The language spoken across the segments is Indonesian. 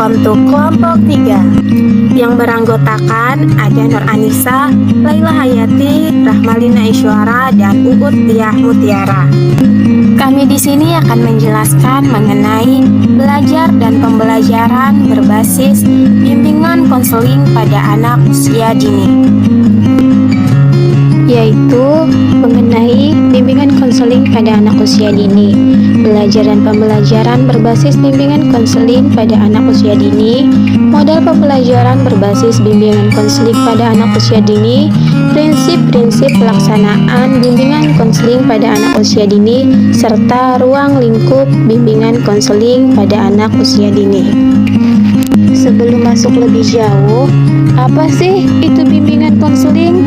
untuk kelompok 3 yang beranggotakan ada Nur Anissa, Laila Hayati, Rahmalina Iswara, dan Uut Diah Mutiara. Kami di sini akan menjelaskan mengenai belajar dan pembelajaran berbasis bimbingan konseling pada anak usia dini, yaitu mengenai bimbingan konseling pada anak usia dini. Belajar dan pembelajaran berbasis bimbingan konseling pada anak usia dini, model pembelajaran berbasis bimbingan konseling pada anak usia dini, prinsip-prinsip pelaksanaan bimbingan konseling pada anak usia dini, serta ruang lingkup bimbingan konseling pada anak usia dini. Sebelum masuk lebih jauh, apa sih itu bimbingan konseling?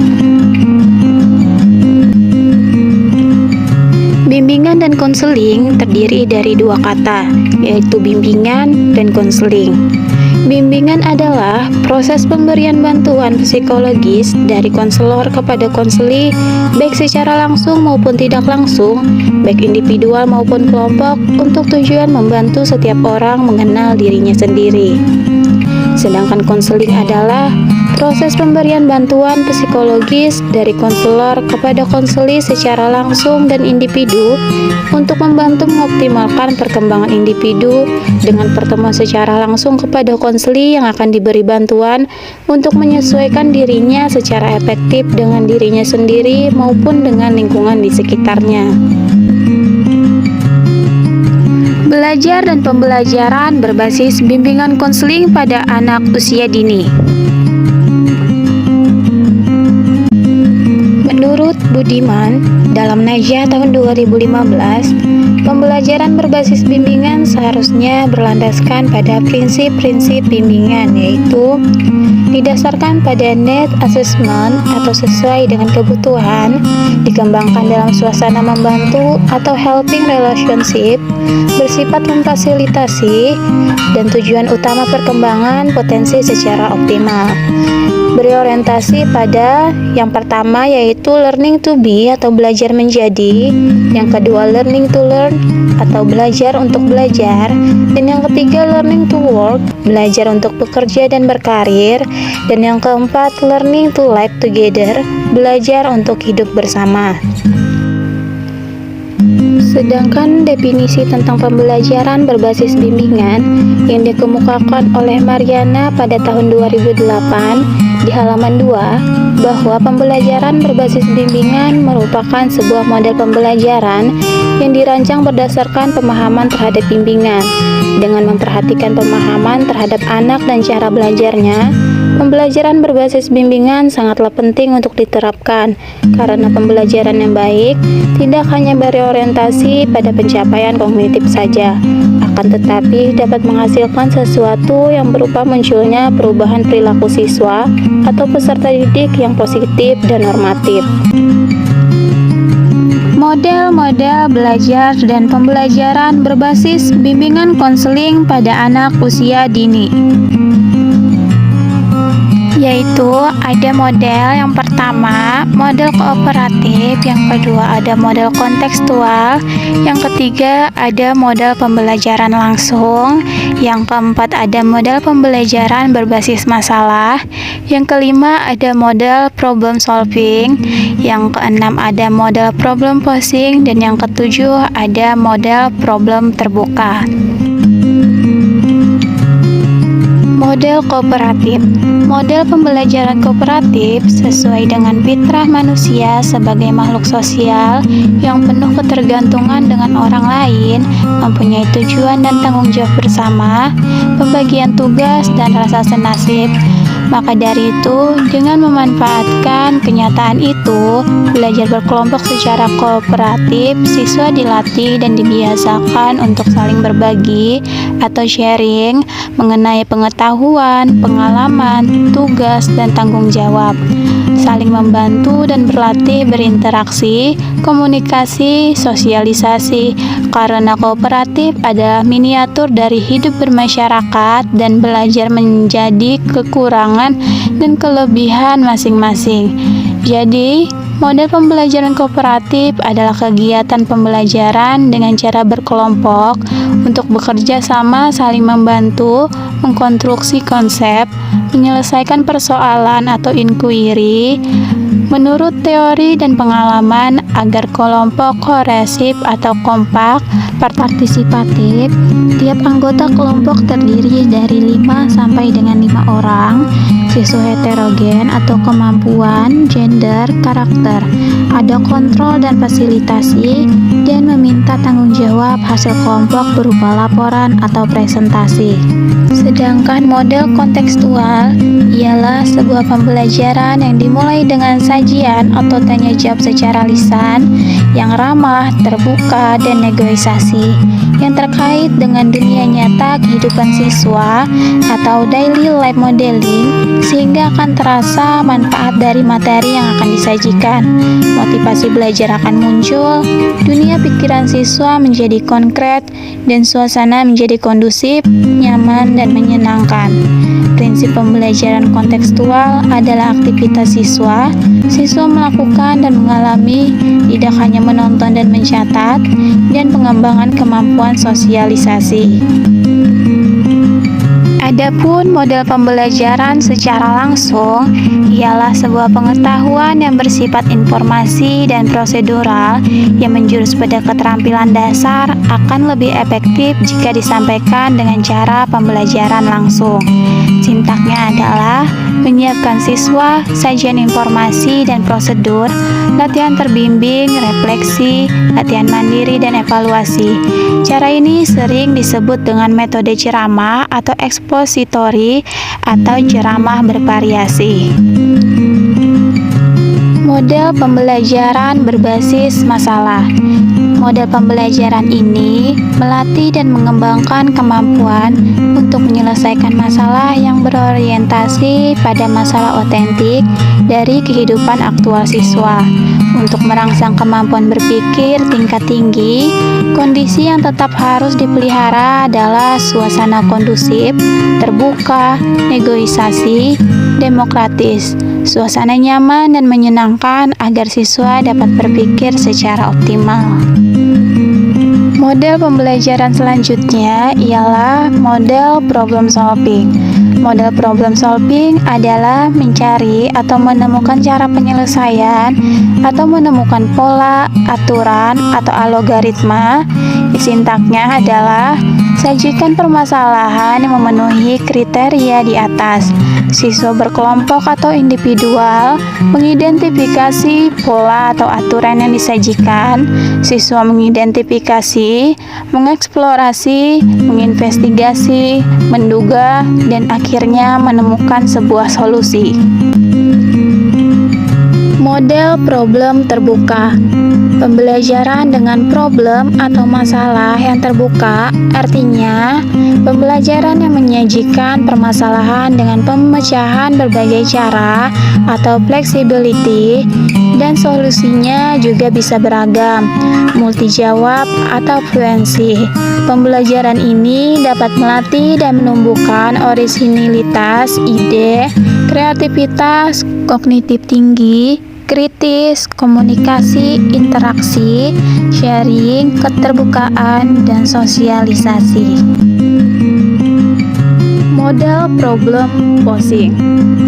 Bimbingan dan konseling terdiri dari dua kata, yaitu bimbingan dan konseling. Bimbingan adalah proses pemberian bantuan psikologis dari konselor kepada konseli, baik secara langsung maupun tidak langsung, baik individual maupun kelompok, untuk tujuan membantu setiap orang mengenal dirinya sendiri. Sedangkan konseling adalah proses pemberian bantuan psikologis dari konselor kepada konseli secara langsung dan individu untuk membantu mengoptimalkan perkembangan individu dengan pertemuan secara langsung kepada konseli yang akan diberi bantuan untuk menyesuaikan dirinya secara efektif dengan dirinya sendiri maupun dengan lingkungan di sekitarnya. Belajar dan pembelajaran berbasis bimbingan konseling pada anak usia dini. Menurut Budiman, dalam Najah tahun 2015, pembelajaran berbasis bimbingan seharusnya berlandaskan pada prinsip-prinsip bimbingan, yaitu didasarkan pada need assessment atau sesuai dengan kebutuhan, dikembangkan dalam suasana membantu atau helping relationship, bersifat memfasilitasi, dan tujuan utama perkembangan potensi secara optimal. Berorientasi pada yang pertama yaitu learning to be atau belajar menjadi, yang kedua learning to learn atau belajar untuk belajar, dan yang ketiga learning to work, belajar untuk bekerja dan berkarir, dan yang keempat learning to live together, belajar untuk hidup bersama. Sedangkan definisi tentang pembelajaran berbasis bimbingan yang dikemukakan oleh Mariana pada tahun 2008 di halaman 2, bahwa pembelajaran berbasis bimbingan merupakan sebuah model pembelajaran yang dirancang berdasarkan pemahaman terhadap bimbingan. Dengan memperhatikan pemahaman terhadap anak dan cara belajarnya, pembelajaran berbasis bimbingan sangatlah penting untuk diterapkan, karena pembelajaran yang baik tidak hanya berorientasi pada pencapaian kognitif saja, akan tetapi dapat menghasilkan sesuatu yang berupa munculnya perubahan perilaku siswa atau peserta didik yang positif dan normatif. Model-model belajar dan pembelajaran berbasis bimbingan konseling pada anak usia dini, yaitu ada model yang pertama, model kooperatif, yang kedua ada model kontekstual, yang ketiga ada model pembelajaran langsung, yang keempat ada model pembelajaran berbasis masalah, yang kelima ada model problem solving, yang keenam ada model problem posing, dan yang ketujuh ada model problem terbuka. Model kooperatif. Model pembelajaran kooperatif sesuai dengan fitrah manusia sebagai makhluk sosial yang penuh ketergantungan dengan orang lain, mempunyai tujuan dan tanggung jawab bersama, pembagian tugas dan rasa senasib. Maka dari itu, dengan memanfaatkan kenyataan itu, belajar berkelompok secara kooperatif, siswa dilatih dan dibiasakan untuk saling berbagi atau sharing mengenai pengetahuan, pengalaman, tugas, dan tanggung jawab, saling membantu dan berlatih berinteraksi, komunikasi, sosialisasi, karena kooperatif adalah miniatur dari hidup bermasyarakat dan belajar menjadi kekurangan dan kelebihan masing-masing. Jadi, Model pembelajaran kooperatif adalah kegiatan pembelajaran dengan cara berkelompok untuk bekerja sama, saling membantu, mengkonstruksi konsep, menyelesaikan persoalan atau inquiry, menurut teori dan pengalaman agar kelompok kohesif atau kompak, partisipatif. Tiap anggota kelompok terdiri dari 5 sampai dengan 5 orang, siswa heterogen atau kemampuan, gender, karakter, ada kontrol dan fasilitasi, dan meminta tanggung jawab hasil kelompok berupa laporan atau presentasi. Sedangkan model kontekstual ialah sebuah pembelajaran yang dimulai dengan sajian atau tanya jawab secara lisan yang ramah, terbuka, dan negosiasi yang terkait dengan dunia nyata kehidupan siswa atau daily life modeling, sehingga akan terasa manfaat dari materi yang akan disajikan. Motivasi belajar akan muncul, dunia pikiran siswa menjadi konkret, dan suasana menjadi kondusif, nyaman, dan menyenangkan. Prinsip pembelajaran kontekstual adalah aktivitas siswa. Siswa melakukan dan mengalami, tidak hanya menonton dan mencatat, dan pengembangan kemampuan sosialisasi. Adapun model pembelajaran secara langsung ialah sebuah pengetahuan yang bersifat informasi dan prosedural yang menjurus pada keterampilan dasar, akan lebih efektif jika disampaikan dengan cara pembelajaran langsung. Sintaknya adalah menyiapkan siswa, sajian informasi dan prosedur, latihan terbimbing, refleksi, latihan mandiri, dan evaluasi. Cara ini sering disebut dengan metode ceramah atau ekspositori atau ceramah bervariasi. Model pembelajaran berbasis masalah. Model pembelajaran ini melatih dan mengembangkan kemampuan untuk menyelesaikan masalah yang berorientasi pada masalah otentik dari kehidupan aktual siswa. Untuk merangsang kemampuan berpikir tingkat tinggi, kondisi yang tetap harus dipelihara adalah suasana kondusif, terbuka, negosiasi, demokratis, suasana nyaman dan menyenangkan agar siswa dapat berpikir secara optimal. Model pembelajaran selanjutnya ialah model problem solving. Model problem solving adalah mencari atau menemukan cara penyelesaian atau menemukan pola, aturan, atau algoritma. Sintaknya adalah sajikan permasalahan yang memenuhi kriteria di atas. Siswa berkelompok atau individual mengidentifikasi pola atau aturan yang disajikan. Siswa mengidentifikasi, mengeksplorasi, menginvestigasi, menduga, dan akhirnya menemukan sebuah solusi. Model problem terbuka. Pembelajaran dengan problem atau masalah yang terbuka artinya pembelajaran yang menyajikan permasalahan dengan pemecahan berbagai cara atau flexibility, dan solusinya juga bisa beragam, multijawab atau fluensi. Pembelajaran ini dapat melatih dan menumbuhkan orisinilitas, ide, kreativitas, kognitif tinggi, kritis, komunikasi, interaksi, sharing, keterbukaan, dan sosialisasi. Model problem posing.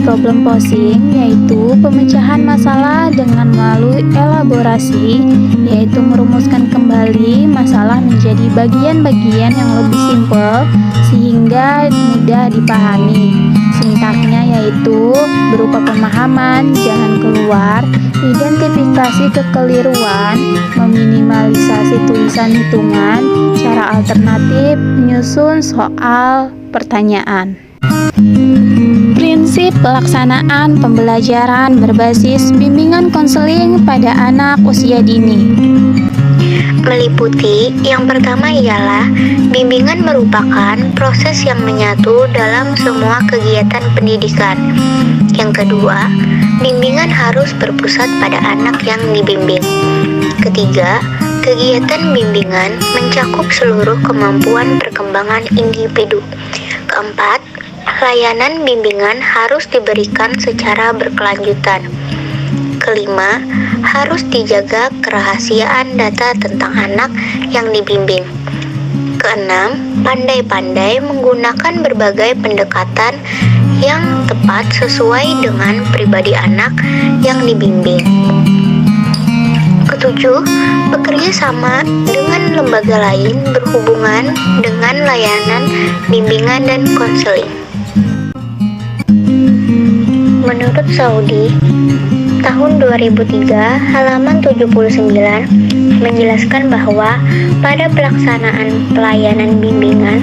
Problem posing yaitu pemecahan masalah dengan melalui elaborasi, yaitu merumuskan kembali masalah menjadi bagian-bagian yang lebih simpel sehingga mudah dipahami. Sintaknya yaitu berupa pemahaman, jalan keluar, identifikasi kekeliruan, meminimalisasi tulisan hitungan, cara alternatif, menyusun soal pertanyaan. Prinsip pelaksanaan pembelajaran berbasis bimbingan konseling pada anak usia dini. Meliputi yang pertama ialah bimbingan merupakan proses yang menyatu dalam semua kegiatan pendidikan. Yang kedua, bimbingan harus berpusat pada anak yang dibimbing. Ketiga, kegiatan bimbingan mencakup seluruh kemampuan perkembangan individu. Keempat, layanan bimbingan harus diberikan secara berkelanjutan. Kelima, harus dijaga kerahasiaan data tentang anak yang dibimbing. Keenam, pandai-pandai menggunakan berbagai pendekatan yang tepat sesuai dengan pribadi anak yang dibimbing. Ketujuh, bekerja sama dengan lembaga lain berhubungan dengan layanan bimbingan dan konseling. Menurut Saudi, tahun 2003 halaman 79 menjelaskan bahwa pada pelaksanaan pelayanan bimbingan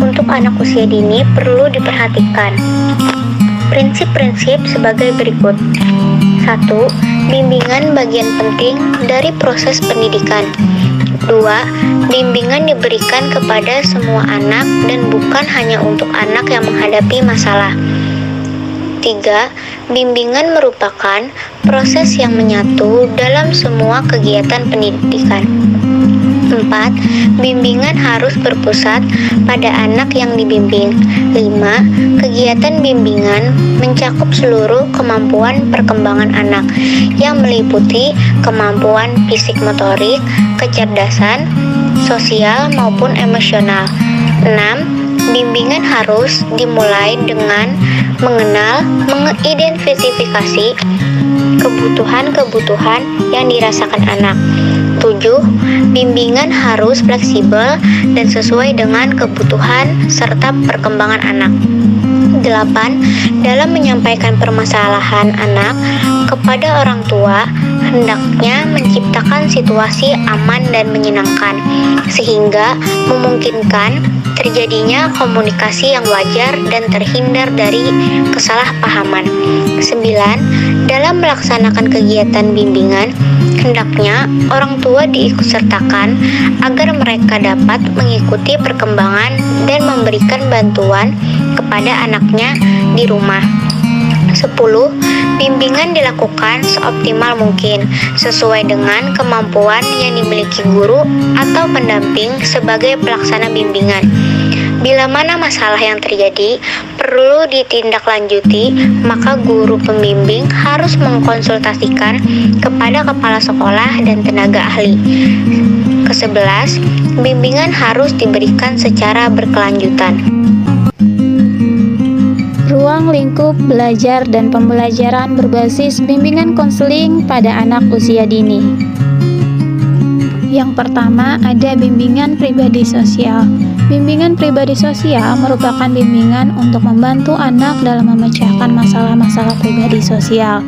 untuk anak usia dini perlu diperhatikan prinsip-prinsip sebagai berikut. 1. Bimbingan bagian penting dari proses pendidikan. 2. Bimbingan diberikan kepada semua anak dan bukan hanya untuk anak yang menghadapi masalah. 3. Bimbingan merupakan proses yang menyatu dalam semua kegiatan pendidikan. 4. Bimbingan harus berpusat pada anak yang dibimbing. 5. Kegiatan bimbingan mencakup seluruh kemampuan perkembangan anak yang meliputi kemampuan fisik motorik, kecerdasan, sosial maupun emosional. 6. Bimbingan harus dimulai dengan mengenal, mengidentifikasi kebutuhan-kebutuhan yang dirasakan anak. 7. Bimbingan harus fleksibel dan sesuai dengan kebutuhan serta perkembangan anak. 8. Dalam menyampaikan permasalahan anak kepada orang tua, hendaknya menciptakan situasi aman dan menyenangkan, sehingga memungkinkan terjadinya komunikasi yang wajar dan terhindar dari kesalahpahaman. 9. Dalam melaksanakan kegiatan bimbingan, hendaknya orang tua diikutsertakan agar mereka dapat mengikuti perkembangan dan memberikan bantuan kepada anaknya di rumah. 10. Bimbingan dilakukan seoptimal mungkin sesuai dengan kemampuan yang dimiliki guru atau pendamping sebagai pelaksana bimbingan. Bila mana masalah yang terjadi perlu ditindaklanjuti, maka guru pembimbing harus mengkonsultasikan kepada kepala sekolah dan tenaga ahli. Ke-11, bimbingan harus diberikan secara berkelanjutan. Ruang lingkup belajar dan pembelajaran berbasis bimbingan konseling pada anak usia dini. Yang pertama, ada bimbingan pribadi sosial. Bimbingan pribadi sosial merupakan bimbingan untuk membantu anak dalam memecahkan masalah-masalah pribadi sosial.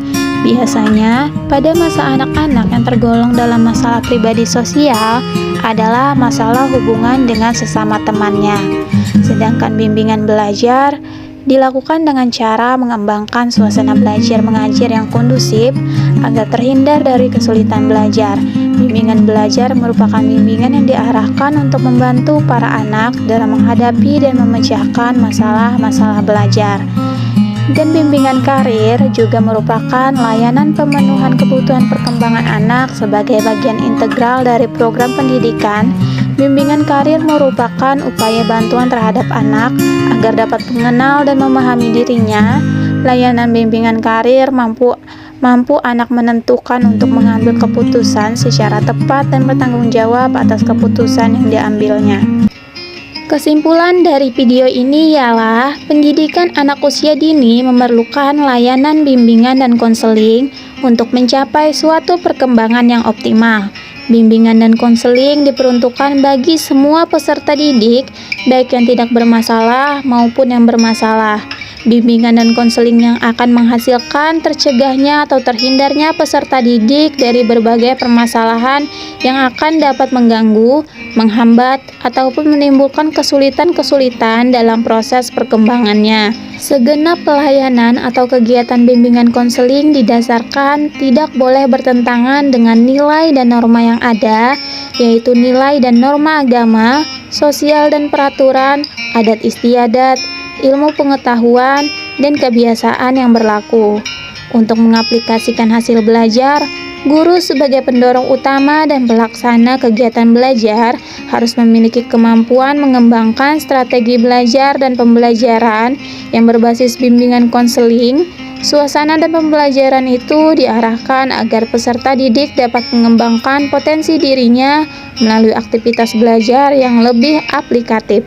Biasanya, pada masa anak-anak yang tergolong dalam masalah pribadi sosial adalah masalah hubungan dengan sesama temannya. Sedangkan bimbingan belajar dilakukan dengan cara mengembangkan suasana belajar mengajar yang kondusif agar terhindar dari kesulitan belajar. Bimbingan belajar merupakan bimbingan yang diarahkan untuk membantu para anak dalam menghadapi dan memecahkan masalah-masalah belajar. Dan bimbingan karir juga merupakan layanan pemenuhan kebutuhan perkembangan anak sebagai bagian integral dari program pendidikan. Bimbingan karir merupakan upaya bantuan terhadap anak agar dapat mengenal dan memahami dirinya. Layanan bimbingan karir mampu anak menentukan untuk mengambil keputusan secara tepat dan bertanggung jawab atas keputusan yang diambilnya. Kesimpulan dari video ini ialah pendidikan anak usia dini memerlukan layanan bimbingan dan konseling untuk mencapai suatu perkembangan yang optimal. Bimbingan dan konseling diperuntukkan bagi semua peserta didik, baik yang tidak bermasalah maupun yang bermasalah. Bimbingan dan konseling yang akan menghasilkan tercegahnya atau terhindarnya peserta didik dari berbagai permasalahan yang akan dapat mengganggu, menghambat, ataupun menimbulkan kesulitan-kesulitan dalam proses perkembangannya. Segenap pelayanan atau kegiatan bimbingan konseling didasarkan tidak boleh bertentangan dengan nilai dan norma yang ada, yaitu nilai dan norma agama, sosial dan peraturan, adat istiadat, ilmu pengetahuan, dan kebiasaan yang berlaku. Untuk mengaplikasikan hasil belajar, guru sebagai pendorong utama dan pelaksana kegiatan belajar harus memiliki kemampuan mengembangkan strategi belajar dan pembelajaran yang berbasis bimbingan konseling Suasana dan pembelajaran itu diarahkan agar peserta didik dapat mengembangkan potensi dirinya melalui aktivitas belajar yang lebih aplikatif.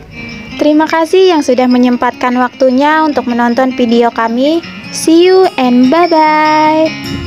Terima kasih yang sudah menyempatkan waktunya untuk menonton video kami. See you and bye-bye.